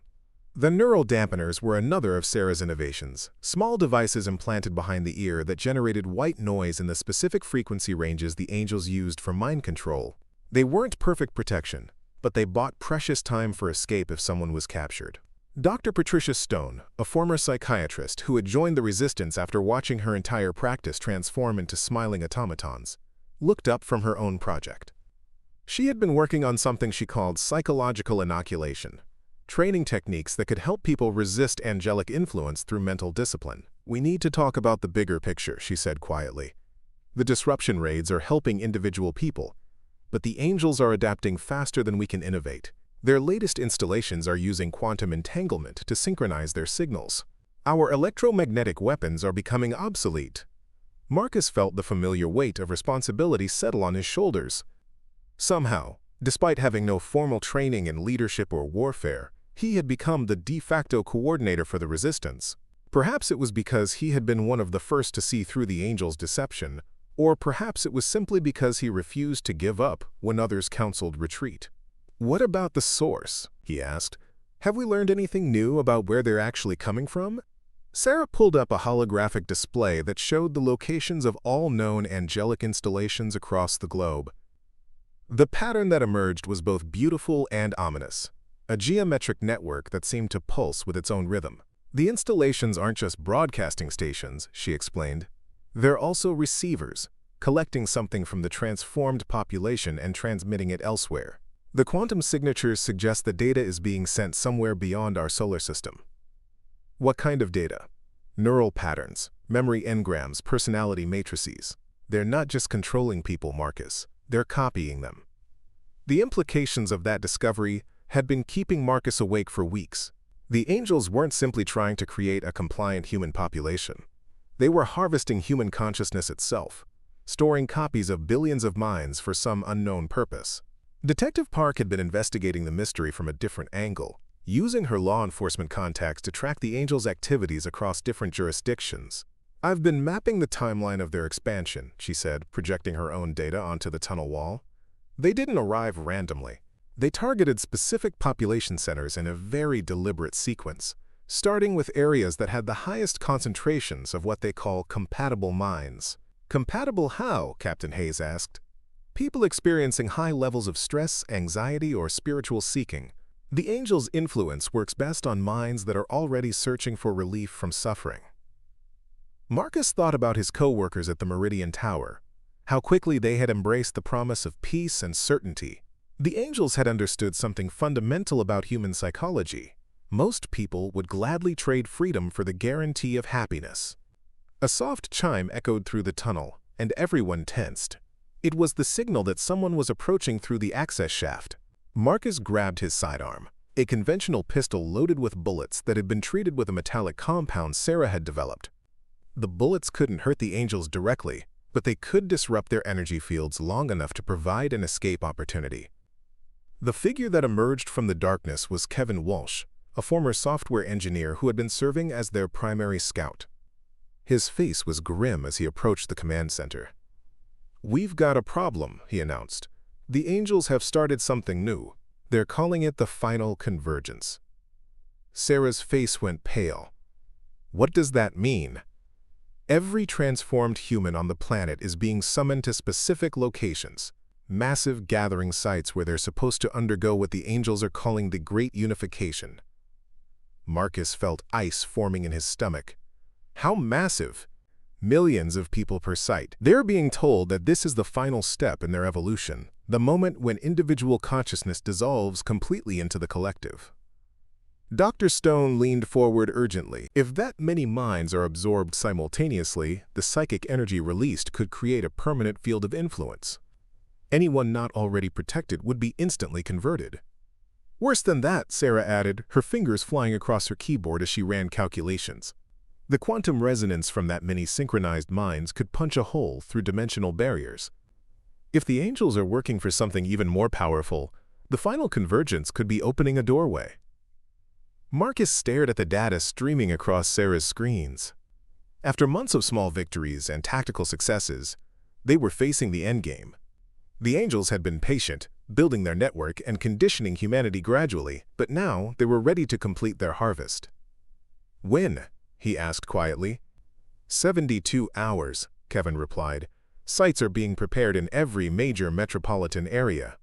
The neural dampeners were another of Sarah's innovations, small devices implanted behind the ear that generated white noise in the specific frequency ranges the angels used for mind control. They weren't perfect protection, but they bought precious time for escape if someone was captured. Dr. Patricia Stone, a former psychiatrist who had joined the Resistance after watching her entire practice transform into smiling automatons, looked up from her own project. She had been working on something she called psychological inoculation, training techniques that could help people resist angelic influence through mental discipline. "We need to talk about the bigger picture," she said quietly. "The disruption raids are helping individual people, but the angels are adapting faster than we can innovate. Their latest installations are using quantum entanglement to synchronize their signals. Our electromagnetic weapons are becoming obsolete." Marcus felt the familiar weight of responsibility settle on his shoulders. Somehow, despite having no formal training in leadership or warfare, he had become the de facto coordinator for the Resistance. Perhaps it was because he had been one of the first to see through the angels' deception, or perhaps it was simply because he refused to give up when others counseled retreat. "What about the source?" he asked. "Have we learned anything new about where they're actually coming from?" Sarah pulled up a holographic display that showed the locations of all known angelic installations across the globe. The pattern that emerged was both beautiful and ominous, a geometric network that seemed to pulse with its own rhythm. "The installations aren't just broadcasting stations," she explained. "They're also receivers, collecting something from the transformed population and transmitting it elsewhere. The quantum signatures suggest the data is being sent somewhere beyond our solar system." "What kind of data?" "Neural patterns, memory engrams, personality matrices. They're not just controlling people, Marcus. They're copying them." The implications of that discovery had been keeping Marcus awake for weeks. The angels weren't simply trying to create a compliant human population. They were harvesting human consciousness itself, storing copies of billions of minds for some unknown purpose. Detective Park had been investigating the mystery from a different angle, using her law enforcement contacts to track the angels' activities across different jurisdictions. "I've been mapping the timeline of their expansion," she said, projecting her own data onto the tunnel wall. "They didn't arrive randomly. They targeted specific population centers in a very deliberate sequence, starting with areas that had the highest concentrations of what they call compatible minds." "Compatible how?" Captain Hayes asked. "People experiencing high levels of stress, anxiety, or spiritual seeking. The angels' influence works best on minds that are already searching for relief from suffering." Marcus thought about his co-workers at the Meridian Tower, how quickly they had embraced the promise of peace and certainty. The angels had understood something fundamental about human psychology. Most people would gladly trade freedom for the guarantee of happiness. A soft chime echoed through the tunnel, and everyone tensed. It was the signal that someone was approaching through the access shaft. Marcus grabbed his sidearm. a conventional pistol loaded with bullets that had been treated with a metallic compound Sarah had developed. The bullets couldn't hurt the angels directly, but they could disrupt their energy fields long enough to provide an escape opportunity. The figure that emerged from the darkness was Kevin Walsh, a former software engineer who had been serving as their primary scout. His face was grim as he approached the command center. "We've got a problem," he announced. "The angels have started something new. They're calling it the final convergence." Sarah's face went pale. "What does that mean?" "Every transformed human on the planet is being summoned to specific locations, massive gathering sites where they're supposed to undergo what the angels are calling the Great Unification." Marcus felt ice forming in his stomach. How massive? Millions of people per site. They're being told that this is the final step in their evolution, the moment when individual consciousness dissolves completely into the collective. Dr. Stone leaned forward urgently. If that many minds are absorbed simultaneously, the psychic energy released could create a permanent field of influence. Anyone not already protected would be instantly converted. Worse than that, Sarah added, her fingers flying across her keyboard as she ran calculations. The quantum resonance from that many synchronized minds could punch a hole through dimensional barriers. If the angels are working for something even more powerful, the final convergence could be opening a doorway. Marcus stared at the data streaming across Sarah's screens. After months of small victories and tactical successes, they were facing the endgame. The angels had been patient, building their network and conditioning humanity gradually, but now they were ready to complete their harvest. "When?" he asked quietly. 72 hours, Kevin replied. "Sites are being prepared in every major metropolitan area.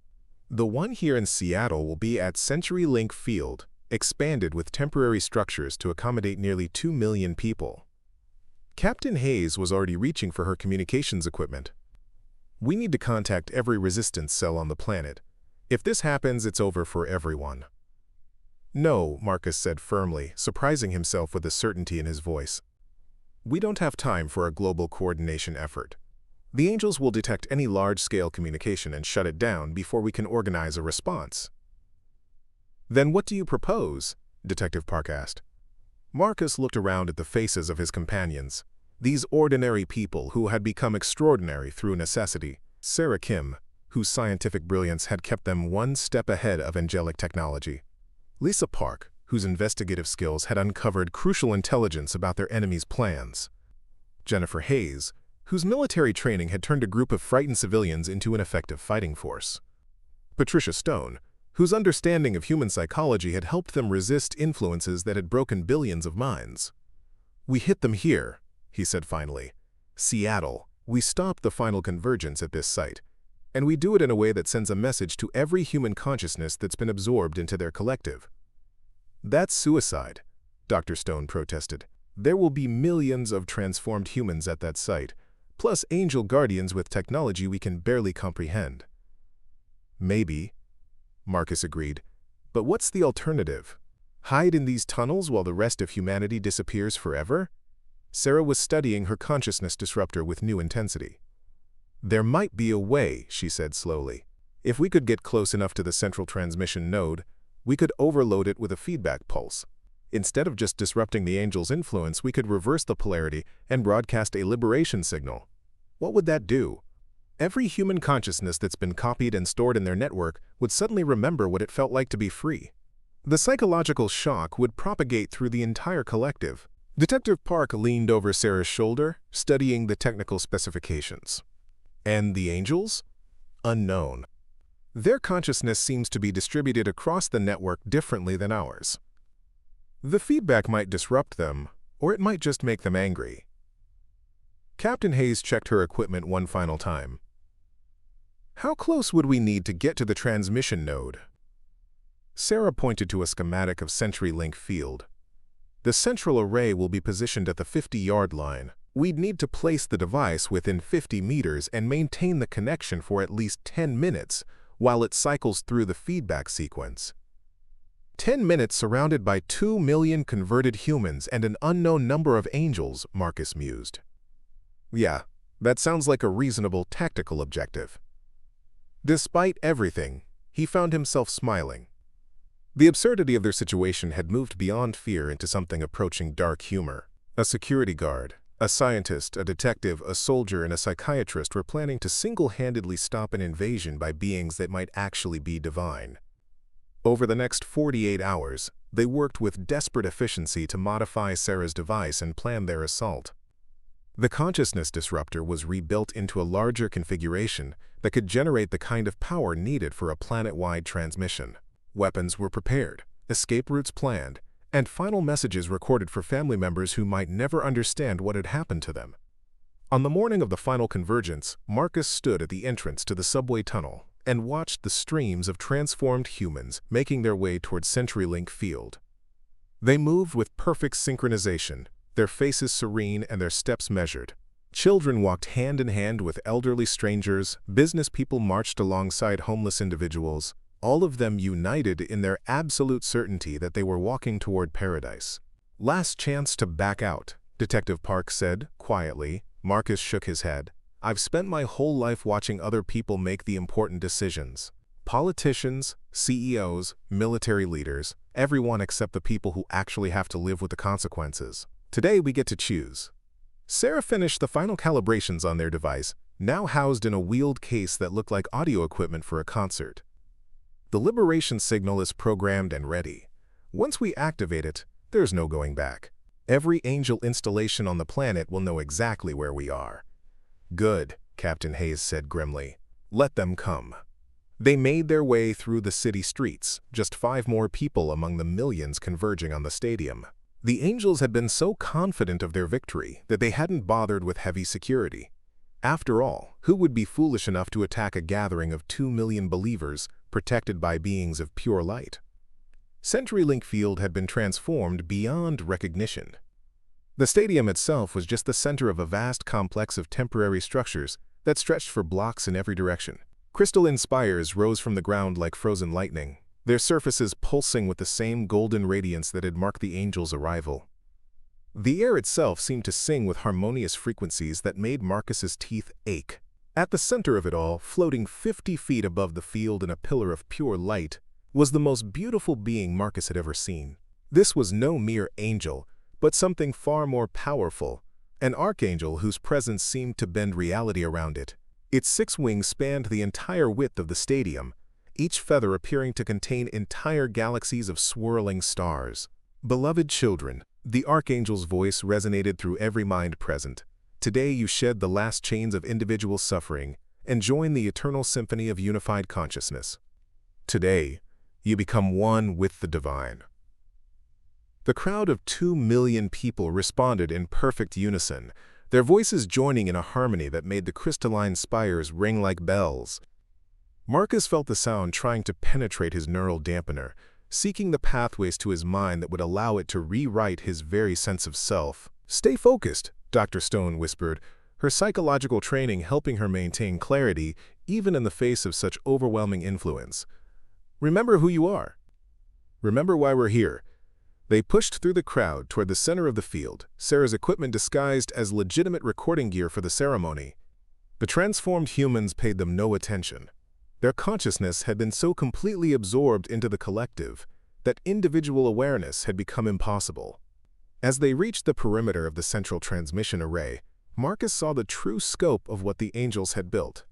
The one here in Seattle will be at CenturyLink Field, expanded with temporary structures to accommodate nearly 2 million people." Captain Hayes was already reaching for her communications equipment. "We need to contact every resistance cell on the planet. If this happens, it's over for everyone." "No," Marcus said firmly, surprising himself with the certainty in his voice. "We don't have time for a global coordination effort. The angels will detect any large-scale communication and shut it down before we can organize a response." "Then what do you propose?" Detective Park asked. Marcus looked around at the faces of his companions, these ordinary people who had become extraordinary through necessity. Sarah Kim, whose scientific brilliance had kept them one step ahead of angelic technology. Lisa Park, whose investigative skills had uncovered crucial intelligence about their enemies' plans. Jennifer Hayes, whose military training had turned a group of frightened civilians into an effective fighting force. Patricia Stone, whose understanding of human psychology had helped them resist influences that had broken billions of minds. "We hit them here," he said finally. "Seattle. We stop the final convergence at this site, and we do it in a way that sends a message to every human consciousness that's been absorbed into their collective." "That's suicide," Dr. Stone protested. "There will be millions of transformed humans at that site, plus angel guardians with technology we can barely comprehend." "Maybe," Marcus agreed. "But what's the alternative? Hide in these tunnels while the rest of humanity disappears forever?" Sarah was studying her consciousness disruptor with new intensity. "There might be a way," she said slowly. "If we could get close enough to the central transmission node, we could overload it with a feedback pulse. Instead of just disrupting the angel's influence, we could reverse the polarity and broadcast a liberation signal. What would that do? Every human consciousness that's been copied and stored in their network would suddenly remember what it felt like to be free. The psychological shock would propagate through the entire collective." Detective Park leaned over Sarah's shoulder, studying the technical specifications. "And the angels?" "Unknown. Their consciousness seems to be distributed across the network differently than ours. The feedback might disrupt them, or it might just make them angry." Captain Hayes checked her equipment one final time. "How close would we need to get to the transmission node?" Sarah pointed to a schematic of CenturyLink Field. "The central array will be positioned at the 50-yard line. We'd need to place the device within 50 meters and maintain the connection for at least 10 minutes while it cycles through the feedback sequence." 10 minutes surrounded by 2 million converted humans and an unknown number of angels, Marcus mused. "Yeah, that sounds like a reasonable tactical objective." Despite everything, he found himself smiling. The absurdity of their situation had moved beyond fear into something approaching dark humor. A security guard, a scientist, a detective, a soldier, and a psychiatrist were planning to single-handedly stop an invasion by beings that might actually be divine. Over the next 48 hours, they worked with desperate efficiency to modify Sarah's device and plan their assault. The consciousness disruptor was rebuilt into a larger configuration that could generate the kind of power needed for a planet-wide transmission. Weapons were prepared, escape routes planned, and final messages recorded for family members who might never understand what had happened to them. On the morning of the final convergence, Marcus stood at the entrance to the subway tunnel and watched the streams of transformed humans making their way toward CenturyLink Field. They moved with perfect synchronization, their faces serene and their steps measured. Children walked hand in hand with elderly strangers, business people marched alongside homeless individuals, all of them united in their absolute certainty that they were walking toward paradise. "Last chance to back out," Detective Park said, quietly. Marcus shook his head. "I've spent my whole life watching other people make the important decisions. Politicians, CEOs, military leaders, everyone except the people who actually have to live with the consequences. Today we get to choose." Sarah finished the final calibrations on their device, now housed in a wheeled case that looked like audio equipment for a concert. The liberation signal is programmed and ready. Once we activate it, there's no going back. Every angel installation on the planet will know exactly where we are. "Good," Captain Hayes said grimly. "Let them come." They made their way through the city streets, just 5 more people among the millions converging on the stadium. The angels had been so confident of their victory that they hadn't bothered with heavy security. After all, who would be foolish enough to attack a gathering of 2 million believers protected by beings of pure light? CenturyLink Field had been transformed beyond recognition. The stadium itself was just the center of a vast complex of temporary structures that stretched for blocks in every direction. Crystalline spires rose from the ground like frozen lightning, their surfaces pulsing with the same golden radiance that had marked the angels' arrival. The air itself seemed to sing with harmonious frequencies that made Marcus's teeth ache. At the center of it all, floating 50 feet above the field in a pillar of pure light, was the most beautiful being Marcus had ever seen. This was no mere angel, but something far more powerful, an archangel whose presence seemed to bend reality around it. Its 6 wings spanned the entire width of the stadium, each feather appearing to contain entire galaxies of swirling stars. "Beloved children," the archangel's voice resonated through every mind present. "Today you shed the last chains of individual suffering and join the eternal symphony of unified consciousness. Today, you become one with the divine." The crowd of 2 million people responded in perfect unison, their voices joining in a harmony that made the crystalline spires ring like bells. Marcus felt the sound trying to penetrate his neural dampener, seeking the pathways to his mind that would allow it to rewrite his very sense of self. "Stay focused," Dr. Stone whispered, her psychological training helping her maintain clarity even in the face of such overwhelming influence. "Remember who you are. Remember why we're here." They pushed through the crowd toward the center of the field, Sarah's equipment disguised as legitimate recording gear for the ceremony. The transformed humans paid them no attention. Their consciousness had been so completely absorbed into the collective that individual awareness had become impossible. As they reached the perimeter of the central transmission array, Marcus saw the true scope of what the angels had built.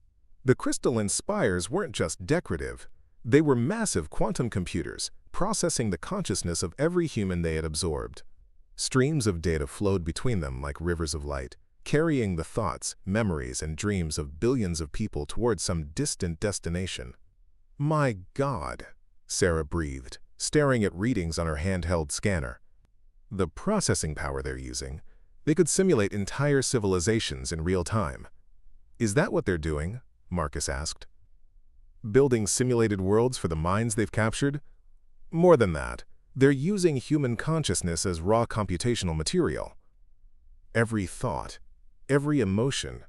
The crystalline spires weren't just decorative. They were massive quantum computers, processing the consciousness of every human they had absorbed. Streams of data flowed between them like rivers of light, carrying the thoughts, memories, and dreams of billions of people toward some distant destination. "My God," Sarah breathed, staring at readings on her handheld scanner. "The processing power they're using, they could simulate entire civilizations in real time." "Is that what they're doing?" Marcus asked. "Building simulated worlds for the minds they've captured?" "More than that, they're using human consciousness as raw computational material. Every thought, every emotion,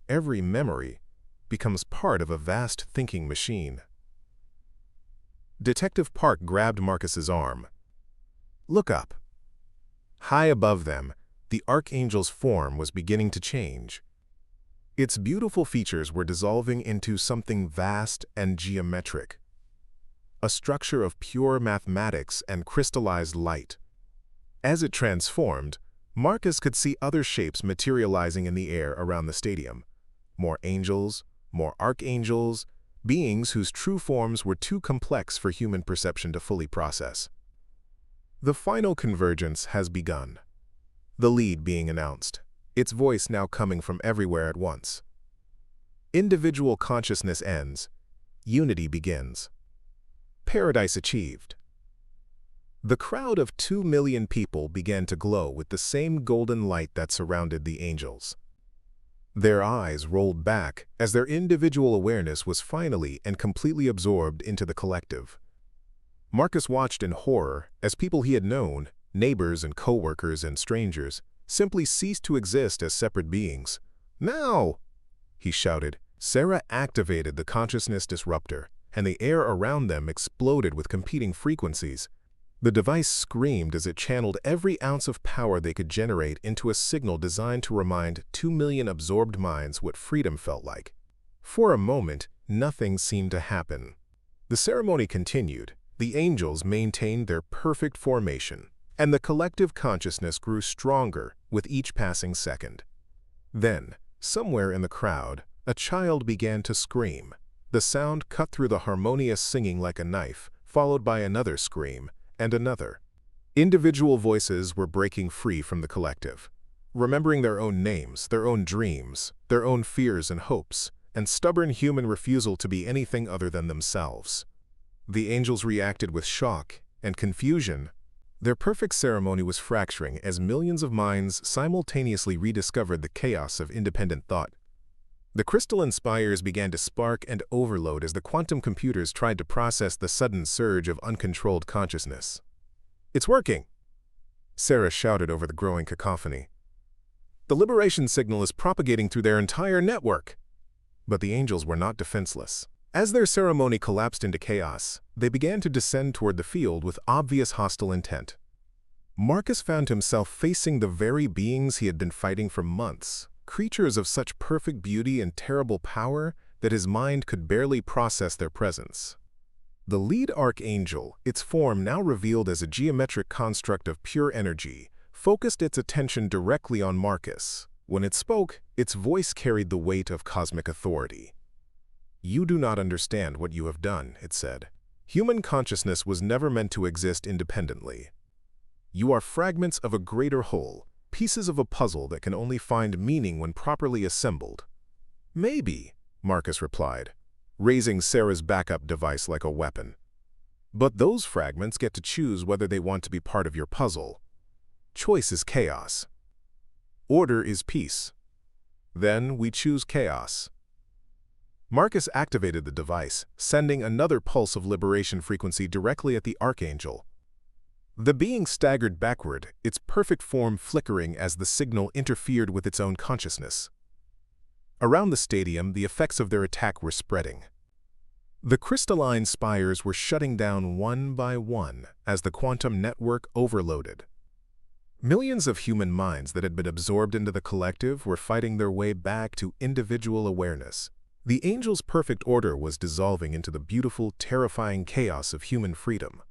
every memory becomes part of a vast thinking machine." Detective Park grabbed Marcus's arm. "Look up." High above them, the archangel's form was beginning to change. Its beautiful features were dissolving into something vast and geometric. a structure of pure mathematics and crystallized light. As it transformed, Marcus could see other shapes materializing in the air around the stadium. More angels, more archangels, beings whose true forms were too complex for human perception to fully process. The final convergence has begun. The lead being announced, its voice now coming from everywhere at once. Individual consciousness ends, unity begins. Paradise achieved. The crowd of 2 million people began to glow with the same golden light that surrounded the angels. Their eyes rolled back as their individual awareness was finally and completely absorbed into the collective. Marcus watched in horror as people he had known, neighbors and co-workers and strangers, simply ceased to exist as separate beings. "Now!" he shouted. Sarah activated the consciousness disruptor, and the air around them exploded with competing frequencies. The device screamed as it channeled every ounce of power they could generate into a signal designed to remind 2 million absorbed minds what freedom felt like. For a moment, nothing seemed to happen. The ceremony continued, the angels maintained their perfect formation, and the collective consciousness grew stronger with each passing second. Then, somewhere in the crowd, a child began to scream. The sound cut through the harmonious singing like a knife, followed by another scream, and another. Individual voices were breaking free from the collective, remembering their own names, their own dreams, their own fears and hopes, and stubborn human refusal to be anything other than themselves. The angels reacted with shock and confusion. Their perfect ceremony was fracturing as millions of minds simultaneously rediscovered the chaos of independent thought. The crystalline spires began to spark and overload as the quantum computers tried to process the sudden surge of uncontrolled consciousness. "It's working!" Sarah shouted over the growing cacophony. "The liberation signal is propagating through their entire network!" But the angels were not defenseless. As their ceremony collapsed into chaos, they began to descend toward the field with obvious hostile intent. Marcus found himself facing the very beings he had been fighting for months. Creatures of such perfect beauty and terrible power that his mind could barely process their presence. The lead archangel, its form now revealed as a geometric construct of pure energy, focused its attention directly on Marcus. When it spoke, its voice carried the weight of cosmic authority. "You do not understand what you have done," it said. "Human consciousness was never meant to exist independently. You are fragments of a greater whole, pieces of a puzzle that can only find meaning when properly assembled." "Maybe," Marcus replied, raising Sarah's backup device like a weapon. "But those fragments get to choose whether they want to be part of your puzzle. Choice is chaos. Order is peace. Then we choose chaos." Marcus activated the device, sending another pulse of liberation frequency directly at the archangel. The being staggered backward, its perfect form flickering as the signal interfered with its own consciousness. Around the stadium, the effects of their attack were spreading. The crystalline spires were shutting down one by one as the quantum network overloaded. Millions of human minds that had been absorbed into the collective were fighting their way back to individual awareness. The angels' perfect order was dissolving into the beautiful, terrifying chaos of human freedom.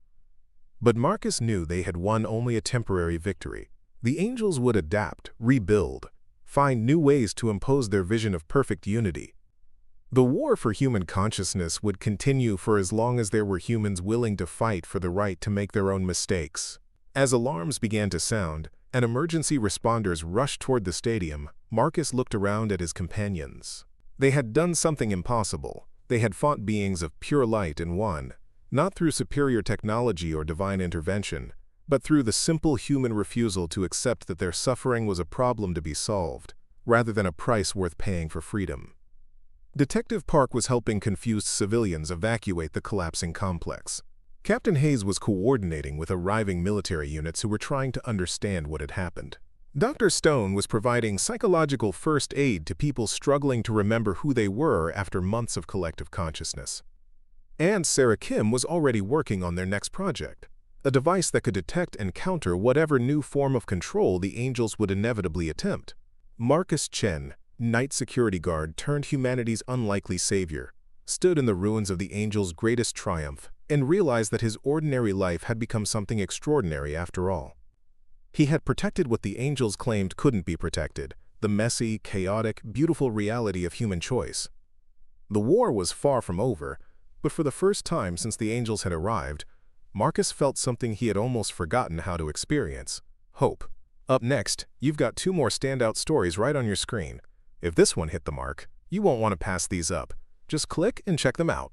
But Marcus knew they had won only a temporary victory. The angels would adapt, rebuild, find new ways to impose their vision of perfect unity. The war for human consciousness would continue for as long as there were humans willing to fight for the right to make their own mistakes. As alarms began to sound and emergency responders rushed toward the stadium, Marcus looked around at his companions. They had done something impossible. They had fought beings of pure light and won. Not through superior technology or divine intervention, but through the simple human refusal to accept that their suffering was a problem to be solved, rather than a price worth paying for freedom. Detective Park was helping confused civilians evacuate the collapsing complex. Captain Hayes was coordinating with arriving military units who were trying to understand what had happened. Dr. Stone was providing psychological first aid to people struggling to remember who they were after months of collective consciousness. And Sarah Kim was already working on their next project, a device that could detect and counter whatever new form of control the angels would inevitably attempt. Marcus Chen, night security guard turned humanity's unlikely savior, stood in the ruins of the angels' greatest triumph, and realized that his ordinary life had become something extraordinary after all. He had protected what the angels claimed couldn't be protected, the messy, chaotic, beautiful reality of human choice. The war was far from over, but for the first time since the angels had arrived, Marcus felt something he had almost forgotten how to experience: hope. Up next, you've got 2 more standout stories right on your screen. If this one hit the mark, you won't want to pass these up. Just click and check them out.